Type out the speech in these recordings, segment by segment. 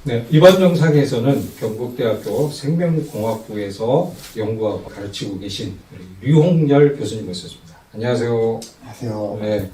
네, 이번 영상에서는 경북대학교 생명공학부에서 연구하고 가르치고 계신 류홍열 교수님 모셨습니다. 안녕하세요. 안녕하세요. 네.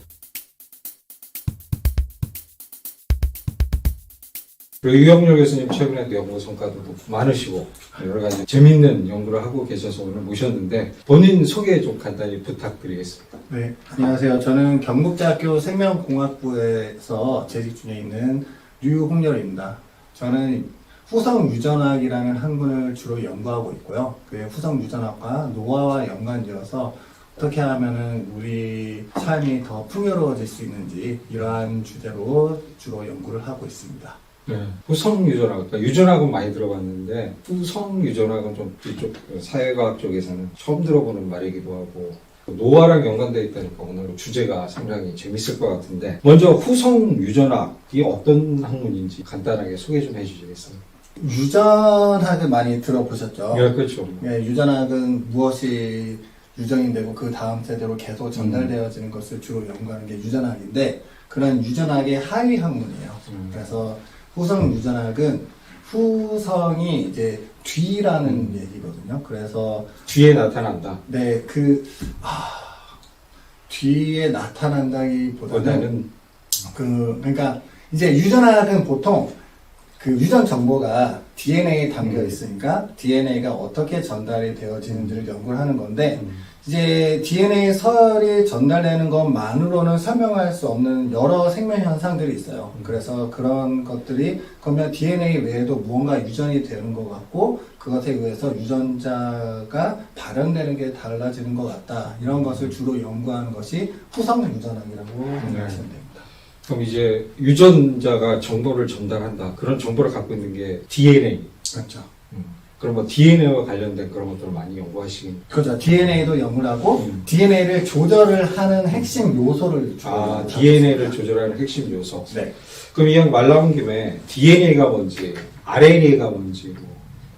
류홍열 교수님 최근에 연구 성과도 많으시고 여러 가지 재미있는 연구를 하고 계셔서 오늘 모셨는데 본인 소개 좀 간단히 부탁드리겠습니다. 네, 안녕하세요. 저는 경북대학교 생명공학부에서 재직 중에 있는 류홍열입니다. 저는 후성유전학이라는 학문을 주로 연구하고 있고요. 그 후성유전학과 노화와 연관지어서 어떻게 하면은 우리 삶이 더 풍요로워질 수 있는지 이러한 주제로 주로 연구를 하고 있습니다. 네, 후성유전학, 그러니까 유전학은 많이 들어봤는데 후성유전학은 좀 이쪽 사회과학 쪽에서는 처음 들어보는 말이기도 하고 노화랑 연관되어 있다니까 오늘 주제가 상당히 재밌을 것 같은데 먼저 후성유전학이 어떤 학문인지 간단하게 소개 좀 해주시겠어요? 유전학을 많이 들어보셨죠? 네, 그렇죠. 네, 유전학은 무엇이 유전이 되고 그 다음 세대로 계속 전달되어지는 것을 주로 연구하는 게 유전학인데 그런 유전학의 하위 학문이에요. 그래서 후성 유전학은 후성이 이제 뒤라는 얘기거든요. 그래서 뒤에 나타난다. 네, 뒤에 나타난다기보다는 그러니까 이제 유전학은 보통 그 유전 정보가 DNA에 담겨 있으니까 DNA가 어떻게 전달이 되어지는지를 연구를 하는 건데 이제 DNA 서열이 전달되는 것만으로는 설명할 수 없는 여러 생명 현상들이 있어요. 그래서 그런 것들이 그러면 DNA 외에도 무언가 유전이 되는 것 같고 그것에 의해서 유전자가 발현되는 게 달라지는 것 같다. 이런 것을 주로 연구하는 것이 후성 유전학이라고 생각하시면 됩니다. 그럼 이제 유전자가 정보를 전달한다. 그런 정보를 갖고 있는 게 DNA. 그렇죠. 그럼 뭐 DNA와 관련된 그런 것들을 많이 연구하시긴. 그렇죠. DNA도 연구를 하고 DNA를 조절을 하는 핵심 요소를 DNA를 조절하는 핵심 요소. 네. 그럼 이왕 말 나온 김에 DNA가 뭔지, RNA가 뭔지, 뭐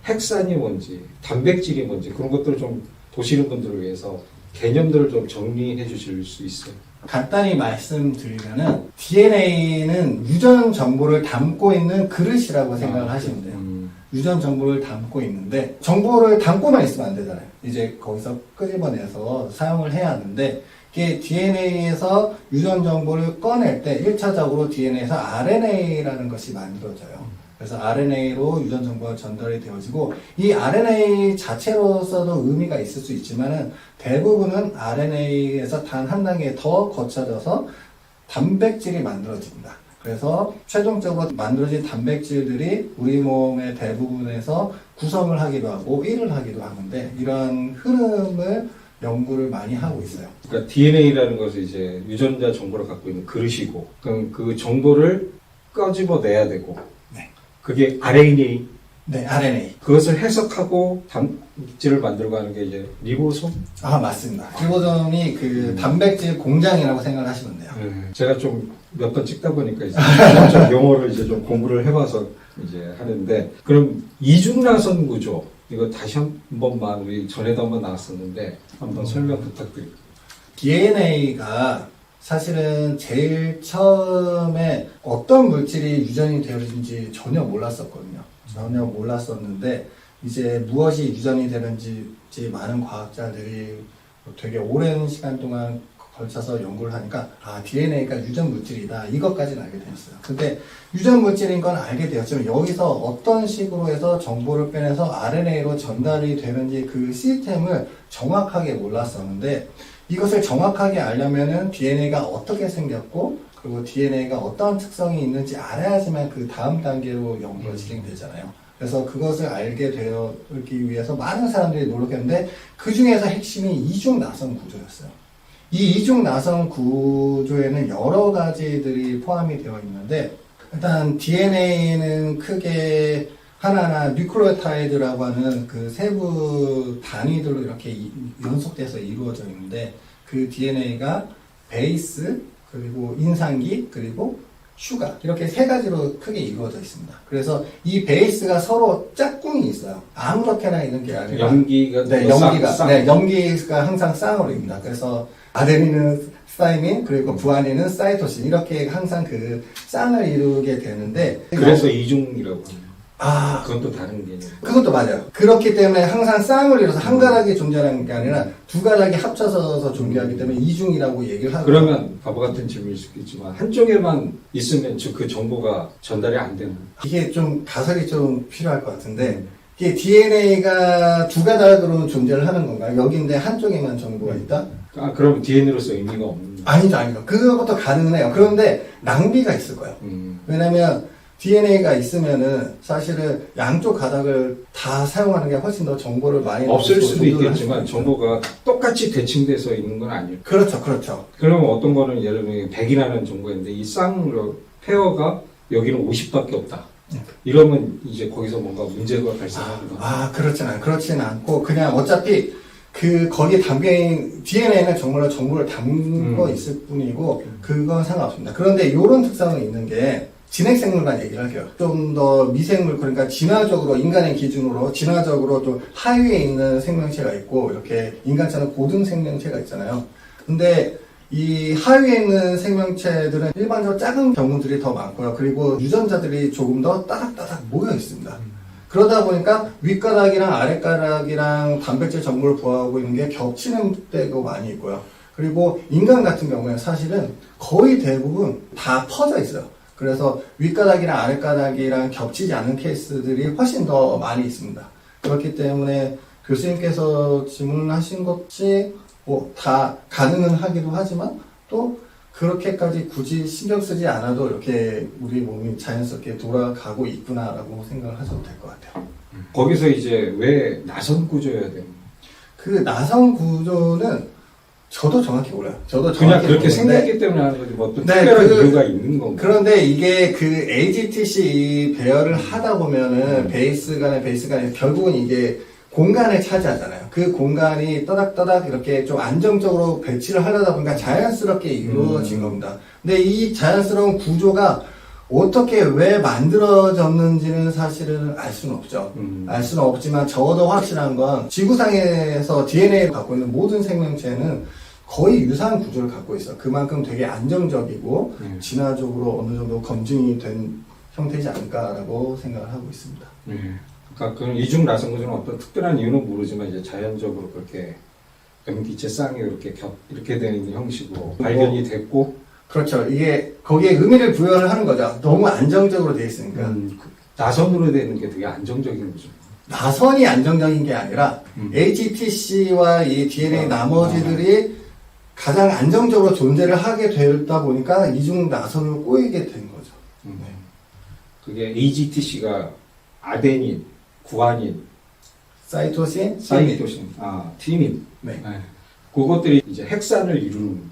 핵산이 뭔지, 단백질이 뭔지 그런 것들을 좀 보시는 분들을 위해서 개념들을 좀 정리해 주실 수 있어요? 간단히 말씀드리면은 DNA는 유전 정보를 담고 있는 그릇이라고 생각을 하시면 돼요. 유전 정보를 담고 있는데 정보를 담고만 있으면 안 되잖아요. 이제 거기서 끄집어내서 사용을 해야 하는데 이게 DNA에서 유전 정보를 꺼낼 때 1차적으로 DNA에서 RNA라는 것이 만들어져요. 그래서 RNA로 유전 정보가 전달이 되어지고 이 RNA 자체로서도 의미가 있을 수 있지만은 대부분은 RNA에서 단 한 단계 더 거쳐져서 단백질이 만들어집니다. 그래서 최종적으로 만들어진 단백질들이 우리 몸의 대부분에서 구성을 하기도 하고 일을 하기도 하는데 이런 흐름을 연구를 많이 하고 있어요. 그러니까 DNA라는 것은 이제 유전자 정보를 갖고 있는 그릇이고 그럼 그 정보를 끄집어내야 되고 네. 그게 RNA. 네, RNA. 그것을 해석하고 단백질을 만들고 하는 게 이제 리보솜? 맞습니다. 리보솜이 그 단백질 공장이라고 생각을 하시면 돼요. 제가 좀 몇 번 찍다 보니까 이제 좀 용어를 이제 좀 공부를 해봐서 이제 하는데 그럼 이중나선 구조 이거 다시 한 번만 우리 전에도 한번 나왔었는데 한번 설명 부탁드립니다. DNA가 사실은 제일 처음에 어떤 물질이 유전이 되어지는지 전혀 몰랐었거든요. 전혀 몰랐었는데 이제 무엇이 유전이 되는지 많은 과학자들이 되게 오랜 시간 동안 걸쳐서 연구를 하니까 DNA가 유전 물질이다 이것까지는 알게 되었어요. 근데 유전 물질인 건 알게 되었지만 여기서 어떤 식으로 해서 정보를 빼내서 RNA로 전달이 되는지 그 시스템을 정확하게 몰랐었는데 이것을 정확하게 알려면은 DNA가 어떻게 생겼고 그리고 DNA가 어떤 특성이 있는지 알아야지만 그 다음 단계로 연구가 진행되잖아요. 그래서 그것을 알게 되기 위해서 많은 사람들이 노력했는데 그 중에서 핵심이 이중나선 구조였어요. 이 이중나선 구조에는 여러 가지들이 포함이 되어 있는데 일단 DNA는 크게 하나하나 뉴클레오타이드라고 하는 그 세부 단위들로 이렇게 연속돼서 이루어져 있는데 그 DNA가 베이스 그리고 인상기 그리고 슈가 이렇게 세 가지로 크게 이루어져 있습니다. 그래서 이 베이스가 서로 짝꿍이 있어요. 아무렇게나 있는 게 아니라 연기가 연기가 항상 쌍으로입니다. 그래서 아데닌은 사이민, 그리고 구아닌은 사이토신, 이렇게 항상 그 쌍을 이루게 되는데, 그래서 이중이라고 하네요. 아, 그건 또 다른 개념. 그것도 맞아요. 그렇기 때문에 항상 쌍을 이뤄서 한 가닥이 존재하는 게 아니라 두 가닥이 합쳐서 존재하기 때문에 이중이라고 얘기를 하고. 그러면 바보 같은 질문일 수 있겠지만 한쪽에만 있으면 그 정보가 전달이 안 되는. 이게 좀 가설이 좀 필요할 것 같은데, 이게 DNA가 두 가닥으로 존재를 하는 건가요? 여기인데 한쪽에만 정보가 있다? 아, 그럼 DNA로서 의미가 없는. 아니죠. 그것도 가능은 해요. 그런데 낭비가 있을 거예요. 왜냐면 DNA가 있으면은 사실은 양쪽 가닥을 다 사용하는 게 훨씬 더 정보를 많이 없을 수도 조절을 할 있겠지만 수 있죠. 정보가 똑같이 대칭돼서 있는 건 아니에요. 그렇죠. 그러면 어떤 거는 예를 들면 100이라는 정보가 있는데 이 쌍 페어가 여기는 50밖에 없다. 이러면 이제 거기서 뭔가 문제가 발생하는 그렇진 않고 그냥 어차피 거기에 담겨있는 DNA는 정말로 정보를 담고 있을 뿐이고 그건 상관없습니다. 그런데 이런 특성은 있는 게 진핵생물만 얘기를 할게요. 좀 더 미생물, 그러니까 진화적으로 인간의 기준으로 진화적으로 좀 하위에 있는 생명체가 있고 이렇게 인간처럼 고등 생명체가 있잖아요. 근데 이 하위에 있는 생명체들은 일반적으로 작은 경우들이 더 많고요. 그리고 유전자들이 조금 더 따닥따닥 모여 있습니다. 그러다 보니까 윗가닥이랑 아랫가닥이랑 단백질 정보를 보호하고 있는 게 겹치는 때가 많이 있고요. 그리고 인간 같은 경우에는 사실은 거의 대부분 다 퍼져 있어요. 그래서 윗가닥이랑 아랫가닥이랑 겹치지 않는 케이스들이 훨씬 더 많이 있습니다. 그렇기 때문에 교수님께서 질문하신 것이 다 가능은 하기도 하지만 또 그렇게까지 굳이 신경 쓰지 않아도 이렇게 우리 몸이 자연스럽게 돌아가고 있구나라고 생각을 하셔도 될 것 같아요. 거기서 이제 왜 나선 구조여야 되는? 그 나선 구조는 저도 정확히 몰라요. 저도 그냥 정확히 그렇게 모르는데 생겼기 때문에 하는 거지 뭐 또 네, 특별한 이유가 있는 건가? 그런데 이게 그 AGTC 배열을 하다 보면은 베이스 간에 결국은 이게 공간을 차지하잖아요. 그 공간이 따닥따닥 이렇게 좀 안정적으로 배치를 하려다 보니까 자연스럽게 이루어진 겁니다. 근데 이 자연스러운 구조가 어떻게 왜 만들어졌는지는 사실은 알 수는 없죠. 알 수는 없지만 적어도 확실한 건 지구상에서 DNA를 갖고 있는 모든 생명체는 거의 유사한 구조를 갖고 있어요. 그만큼 되게 안정적이고 진화적으로 어느 정도 검증이 된 형태이지 않을까라고 생각을 하고 있습니다. 그러니까 그 이중 나선 구조는 어떤 특별한 이유는 모르지만 이제 자연적으로 그렇게 MD체 쌍이 이렇게 되는 형식으로 발견이 됐고. 그렇죠. 이게 거기에 의미를 부여를 하는 거죠. 너무 안정적으로 돼 있으니까. 나선으로 되는 게 되게 안정적인 거죠. 나선이 안정적인 게 아니라 AGTC와 이 DNA 나머지들이 가장 안정적으로 존재를 하게 되다 보니까 이중 나선으로 꼬이게 된 거죠. 그게 AGTC가 아데닌, 구아닌, 사이토신, 사이토신, 티민. 네. 그것들이 이제 핵산을 이루는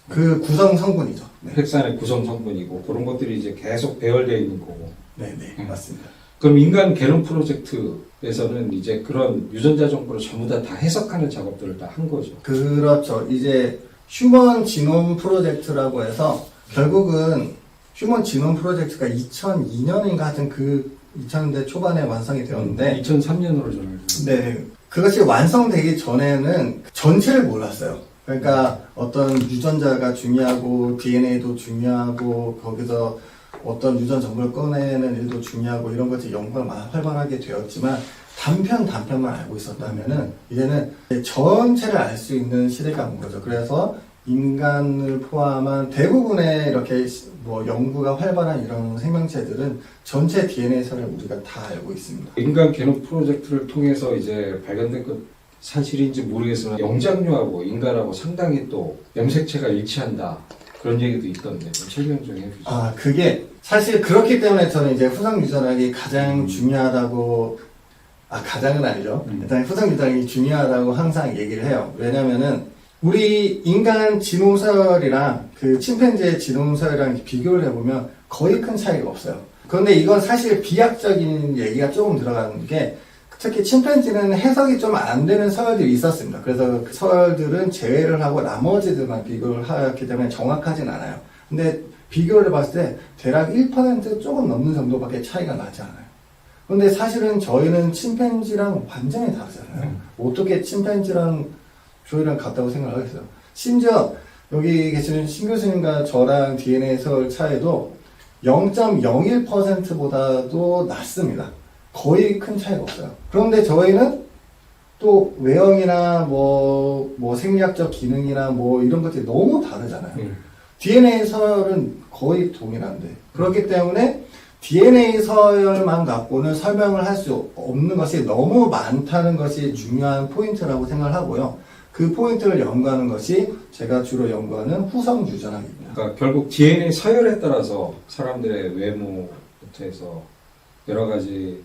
그 구성 성분이죠. 네. 핵산의 구성 성분이고 그런 것들이 이제 계속 배열되어 있는 거고. 네, 맞습니다. 그럼 인간 게놈 프로젝트에서는 이제 그런 유전자 정보를 전부 다 해석하는 작업들을 다 한 거죠. 그렇죠. 이제 휴먼 지놈 프로젝트라고 해서 결국은 휴먼 지놈 프로젝트가 2002년인가 하여튼 2000년대 초반에 완성이 되었는데 2003년으로 저는 네, 그것이 완성되기 전에는 전체를 몰랐어요. 그러니까 어떤 유전자가 중요하고 DNA도 중요하고 거기서 어떤 유전 정보를 꺼내는 일도 중요하고 이런 것들이 연구가 활발하게 되었지만 단편만 알고 있었다면은 이제는 전체를 알 수 있는 시대가 온 거죠. 그래서 인간을 포함한 대부분의 이렇게 연구가 활발한 이런 생명체들은 전체 DNA선을 우리가 다 알고 있습니다. 인간 게놈 프로젝트를 통해서 이제 발견된 그 사실인지 모르겠으나 영장류하고 인간하고 상당히 또 염색체가 일치한다 그런 얘기도 있던데 좀 설명 좀 해주세요. 그게 사실 그렇기 때문에 저는 이제 후성 유전학이 가장 중요하다고 가장은 아니죠. 일단 후성 유전학이 중요하다고 항상 얘기를 해요. 왜냐면은 우리 인간 지놈 서열이랑 그 침팬지의 지놈 서열이랑 비교를 해보면 거의 큰 차이가 없어요. 그런데 이건 사실 비약적인 얘기가 조금 들어가는 게 특히 침팬지는 해석이 좀 안 되는 서열들이 있었습니다. 그래서 그 서열들은 제외를 하고 나머지들만 비교를 하기 때문에 정확하진 않아요. 근데 비교를 봤을 때 대략 1% 조금 넘는 정도밖에 차이가 나지 않아요. 근데 사실은 저희는 침팬지랑 완전히 다르잖아요. 어떻게 침팬지랑 저희랑 같다고 생각을 하겠어요. 심지어 여기 계시는 신 교수님과 저랑 DNA 서열 차이도 0.01%보다도 낮습니다. 거의 큰 차이가 없어요. 그런데 저희는 또 외형이나 뭐 생리학적 기능이나 뭐 이런 것들이 너무 다르잖아요. DNA 서열은 거의 동일한데 그렇기 때문에 DNA 서열만 갖고는 설명을 할 수 없는 것이 너무 많다는 것이 중요한 포인트라고 생각을 하고요. 그 포인트를 연구하는 것이 제가 주로 연구하는 후성 유전학입니다. 그러니까 결국 DNA 서열에 따라서 사람들의 외모부터 해서 여러 가지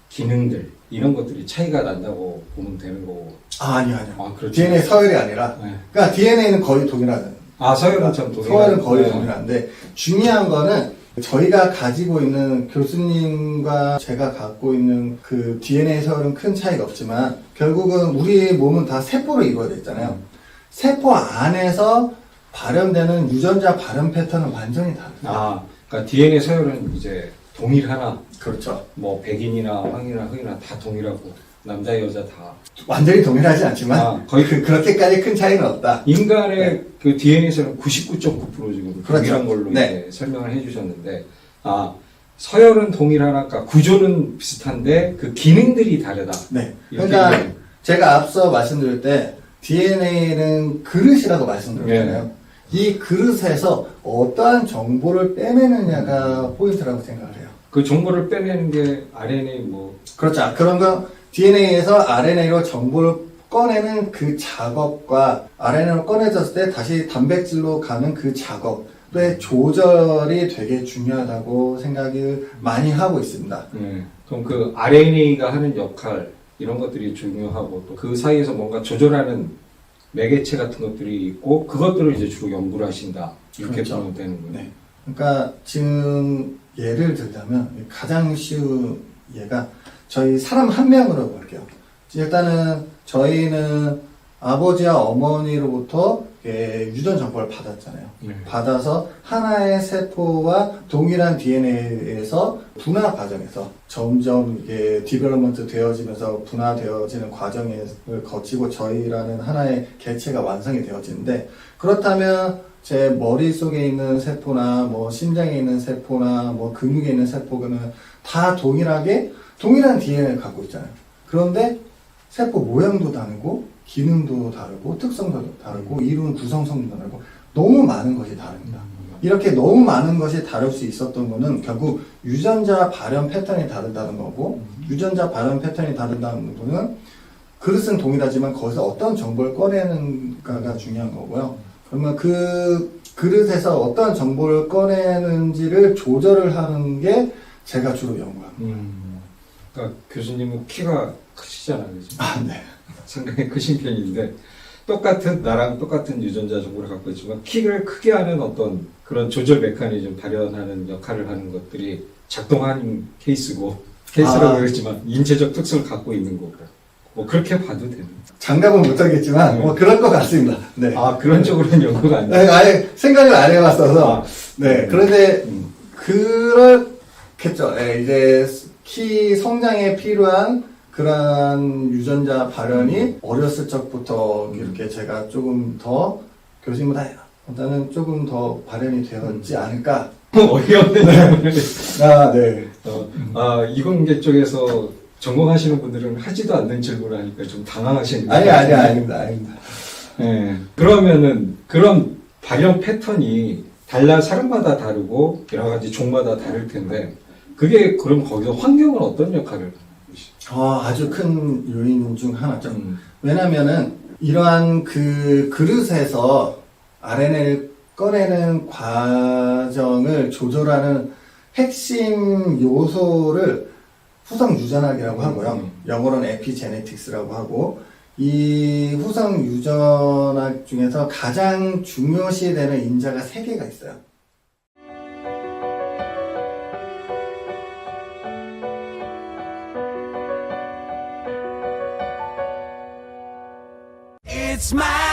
기능들 이런 것들이 차이가 난다고 보면 되는 거고. 아니요. 아, 그렇죠. DNA 서열이 아니라, 네. 그러니까 DNA는 거의 동일하잖아요. 서열은 참 동일한. 서열은 거의 네. 동일한데 중요한 거는 저희가 가지고 있는 교수님과 제가 갖고 있는 그 DNA 서열은 큰 차이가 없지만 결국은 우리 몸은 다 세포로 이루어져 있잖아요. 세포 안에서 발현되는 유전자 발현 패턴은 완전히 다릅니다. 그러니까 DNA 서열은 이제 동일하나, 그렇죠. 뭐 백인이나 황이나 흑이나 다 동일하고 남자 여자 다 완전히 동일하지 않지만 거의 그렇게까지 큰 차이는 없다. 인간의 네. 그 DNA에서는 99.9% 지금 그렇죠. 동일한 걸로 네. 이제 설명을 해주셨는데, 서열은 동일하나, 그러니까 구조는 비슷한데 그 기능들이 다르다. 네. 이렇게 그러니까 얘기해요. 제가 앞서 말씀드릴 때 DNA는 그릇이라고 말씀드렸잖아요. 이 그릇에서 어떠한 정보를 빼내느냐가 포인트라고 생각을 해요. 그 정보를 빼내는 게 RNA 뭐 그렇죠. 그런 건 DNA에서 RNA로 정보를 꺼내는 그 작업과 RNA로 꺼내졌을 때 다시 단백질로 가는 그 작업의 조절이 되게 중요하다고 생각을 많이 하고 있습니다. 그럼 그 RNA가 하는 역할 이런 것들이 중요하고 또 그 사이에서 뭔가 조절하는 매개체 같은 것들이 있고 그것들을 이제 주로 연구를 하신다 이렇게 그렇죠. 보면 되는군요. 네. 그러니까 지금 예를 들자면 가장 쉬운 예가 저희 사람 한 명으로 볼게요. 일단은 저희는 아버지와 어머니로부터 유전 정보를 받았잖아요. 받아서 하나의 세포와 동일한 DNA에서 분화 과정에서 점점 이게 디벨롭먼트 되어지면서 분화되어지는 과정을 거치고 저희라는 하나의 개체가 완성이 되어지는데 그렇다면 제 머릿속에 있는 세포나 뭐 심장에 있는 세포나 뭐 근육에 있는 세포는 다 동일한 DNA를 갖고 있잖아요. 그런데 세포 모양도 다르고 기능도 다르고 특성도 다르고 이루는 구성성도 다르고 너무 많은 것이 다릅니다. 이렇게 너무 많은 것이 다를 수 있었던 거는 결국 유전자 발현 패턴이 다르다는 거고 유전자 발현 패턴이 다르다는 거는 그릇은 동일하지만 거기서 어떤 정보를 꺼내는가가 중요한 거고요. 그러면 그 그릇에서 어떤 정보를 꺼내는지를 조절을 하는 게 제가 주로 연구합니다. 그러니까 교수님은 키가 크시잖아요. 그죠? 네. 상당히 크신 편인데 나랑 똑같은 유전자 정보를 갖고 있지만 키를 크게 하는 어떤 그런 조절 메커니즘 발현하는 역할을 하는 것들이 작동하는 케이스라고 그랬지만 인체적 특성을 갖고 있는 거고 뭐 그렇게 봐도 되는. 장담은 못하겠지만 뭐 그럴 것 같습니다. 네. 그런 쪽으로는 연구가 안 돼. 네, 아예 생각을 안 해봤어서 네. 그런데 그렇겠죠. 네, 이제 키 성장에 필요한 그러한 유전자 발현이 어렸을 적부터 이렇게 제가 조금 더 교수님보다 일단은 조금 더 발현이 되었지 않을까. 어이없는 질문을. 네. 이공계 쪽에서 전공하시는 분들은 하지도 않는 질문을 하니까 좀 당황하시는 아닙니다. 네. 그러면은 그런 발현 패턴이 사람마다 다르고 여러 가지 종마다 다를 텐데 그게 그럼 거기서 환경은 어떤 역할을? 아주 큰 요인 중 하나죠. 왜냐면은 이러한 그 그릇에서 RNA를 꺼내는 과정을 조절하는 핵심 요소를 후성 유전학이라고 하고요. 영어로는 에피제네틱스라고 하고 이 후성 유전학 중에서 가장 중요시되는 인자가 3개가 있어요. It's my